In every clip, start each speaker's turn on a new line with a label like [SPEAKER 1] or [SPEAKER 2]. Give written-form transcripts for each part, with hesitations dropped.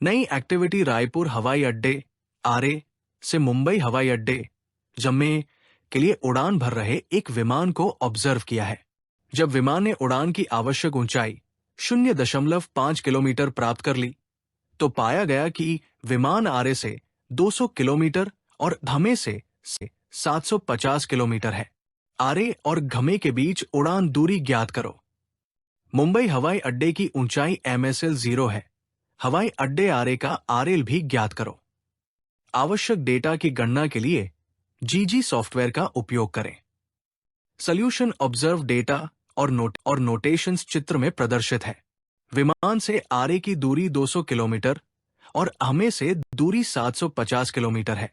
[SPEAKER 1] नई एक्टिविटी रायपुर हवाई अड्डे आरए से मुंबई हवाई अड्डे जम्मे के लिए उड़ान भर रहे एक विमान को ऑब्जर्व किया है। जब विमान ने उड़ान की आवश्यक ऊंचाई 0.5 किलोमीटर प्राप्त कर ली तो पाया गया कि विमान आरए से 200 किलोमीटर और धमे से 750 किलोमीटर है। आरए और घमे के बीच उड़ान दूरी ज्ञात करो। मुंबई हवाई अड्डे की ऊंचाई MSL 0 है। हवाई अड्डे आरए का RL भी ज्ञात करो। आवश्यक डेटा की गणना के लिए GG सॉफ्टवेयर का उपयोग करें। सॉल्यूशन ऑब्जर्व डेटा और नोटेशंस चित्र में प्रदर्शित है। विमान से आरए की दूरी 200 किलोमीटर और हमें से दूरी 750 किलोमीटर है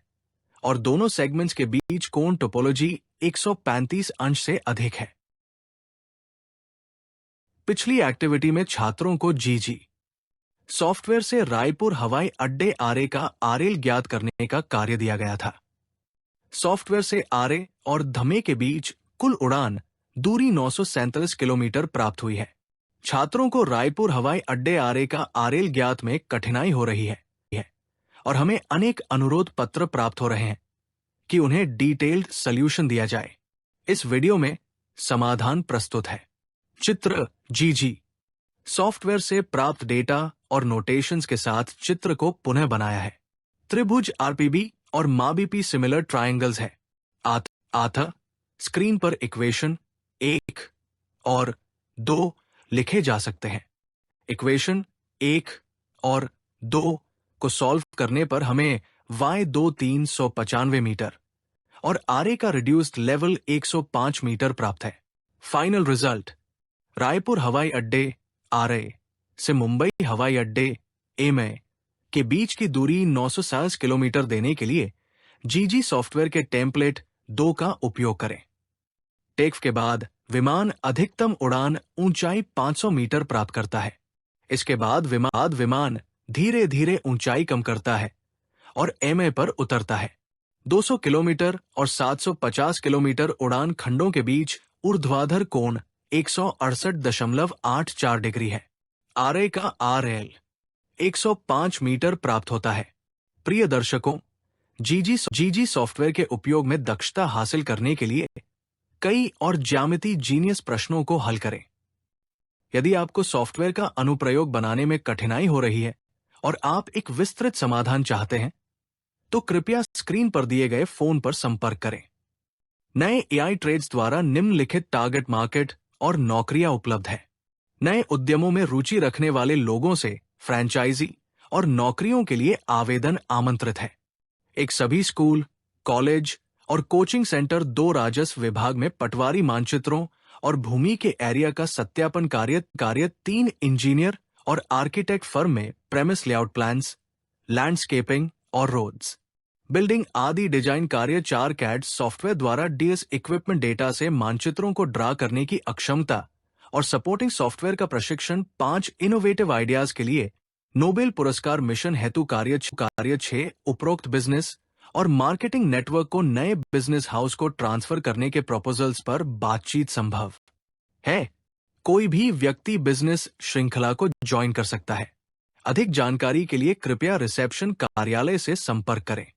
[SPEAKER 1] और दोनों सेगमेंट्स के बीच कोण टोपोलॉजी 135 अंश से अधिक है। पिछली एक्टिविटी में छात्रों को GG सॉफ्टवेयर से रायपुर हवाई अड्डे आरए का RL ज्ञात करने का कार्य दिया गया था। सॉफ्टवेयर से आरए और धमे के बीच कुल उड़ान दूरी 947 किलोमीटर प्राप्त हुई है। छात्रों को रायपुर हवाई अड्डे आरए का RL ज्ञात में कठिनाई हो रही है और हमें अनेक अनुरोध पत्र प्राप्त हो रहे हैं कि उन्हें डिटेल्ड सॉल्यूशन दिया जाए। इस वीडियो में समाधान प्रस्तुत है। चित्र GG सॉफ्टवेयर से प्राप्त डेटा और नोटेशंस के साथ चित्र को पुनः बनाया है। त्रिभुज RPB और MABP सिमिलर ट्रायंगल्स है। अतः स्क्रीन पर इक्वेशन 1 और 2 लिखे जा सकते हैं। इक्वेशन 1 और 2 को सॉल्व करने पर हमें y2 395 मीटर और आरए का रिड्यूस्ड लेवल 105 मीटर प्राप्त है। फाइनल रिजल्ट रायपुर हवाई अड्डे आरए से मुंबई हवाई अड्डे एमए के बीच की दूरी 960 किलोमीटर देने के लिए GG सॉफ्टवेयर के टेम्पलेट 2 का उपयोग करें। टेक के बाद विमान अधिकतम उड़ान ऊंचाई 500 मीटर प्राप्त करता है। इसके बाद विमान धीरे धीरे ऊंचाई कम करता है और एमए पर उतरता है। 200 किलोमीटर और 750 किलोमीटर उड़ान खंडों के बीच ऊर्ध्वाधर कोण 168.84 डिग्री है। आरए का RL 105 मीटर प्राप्त होता है। प्रिय दर्शकों, GG सॉफ्टवेयर के उपयोग में दक्षता हासिल करने के लिए कई और ज्यामिति जीनियस प्रश्नों को हल करें। यदि आपको सॉफ्टवेयर का अनुप्रयोग बनाने में कठिनाई हो रही है और आप एक विस्तृत समाधान चाहते हैं, तो कृपया स्क्रीन पर दिए गए फोन पर संपर्क करें। नए AI ट्रेड्स द्वारा निम्नलिखित टारगेट मार्केट और नौकरियां उपलब्ध है। नए उद्यमों में रुचि रखने वाले लोगों से फ्रैंचाइजी और नौकरियों के लिए आवेदन आमंत्रित है। एक सभी स्कूल, कॉलेज और कोचिंग सेंटर 2 राजस्व विभाग में पटवारी मानचित्रों और भूमि के एरिया का सत्यापन कार्य 3 इंजीनियर और आर्किटेक्ट फर्म में प्रेमिस लेआउट प्लान्स, लैंडस्केपिंग और रोड्स, बिल्डिंग आदि डिजाइन कार्य 4 CAD सॉफ्टवेयर द्वारा DS इक्विपमेंट डेटा से मानचित्रों को ड्रा करने की अक्षमता और सपोर्टिंग सॉफ्टवेयर का प्रशिक्षण 5 इनोवेटिव आइडियाज के लिए नोबेल पुरस्कार मिशन हेतु कार्य 6 उपरोक्त बिजनेस और मार्केटिंग नेटवर्क को नए बिजनेस हाउस को ट्रांसफर करने के प्रपोजल्स पर बातचीत संभव है। कोई भी व्यक्ति बिजनेस श्रृंखला को ज्वाइन कर सकता है। अधिक जानकारी के लिए कृपया रिसेप्शन कार्यालय से संपर्क करें।